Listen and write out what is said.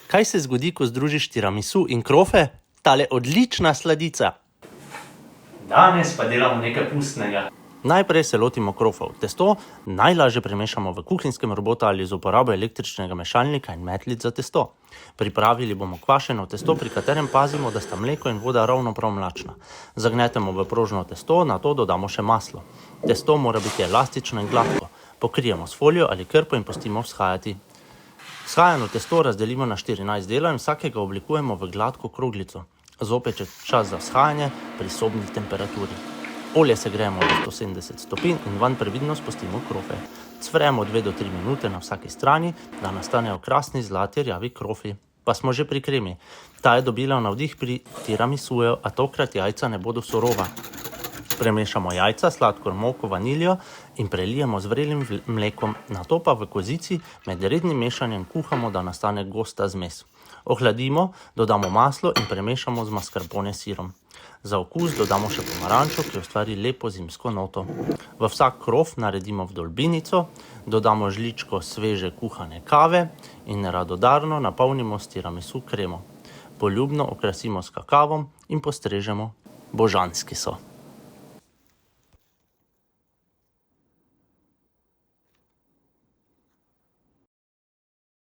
Kaj se zgodi, ko združiš tiramisu in krofe? Tale odlična sladica! Danes pa delamo nekaj pustnega. Najprej se lotimo krofov. Testo najlažje premešamo v kuhinjskem robotu ali z uporabo električnega mešalnika in metlic za testo. Pripravili bomo kvašeno testo, pri katerem pazimo, da sta mleko in voda ravno prav mlačna. Zagnetemo v prožno testo, nato dodamo še maslo. Testo mora biti elastično in gladko. Pokrijemo s folijo ali krpo in pustimo vzhajati. Vzhajano testo razdelimo na 14 delov in vsakega oblikujemo v gladko kroglico. Zopet je čas za vzhajanje pri sobni temperaturi. Olje segrejemo do 170 stopinj in vanj previdno spustimo krofe. Cvremo 2 do 3 minute na vsaki strani, da nastanejo krasni zlati rjavi krofi. Pa smo že pri kremi. Ta je dobila navdih pri tiramisuju, a tokrat jajca ne bodo surova. Premešamo jajca, sladkor, moko, vaniljo in prelijemo z vrelim mlekom. Nato pa v kozici med rednim mešanjem kuhamo, da nastane gosta zmes. Ohladimo, dodamo maslo in premešamo z mascarpone sirom. Za okus dodamo še pomarančo, ki ustvari lepo zimsko noto. V vsak krof naredimo vdolbinico, dodamo žličko sveže kuhane kave in radodarno napolnimo s tiramisu kremo. Poljubno okrasimo s kakavom in postrežemo. Božanski so!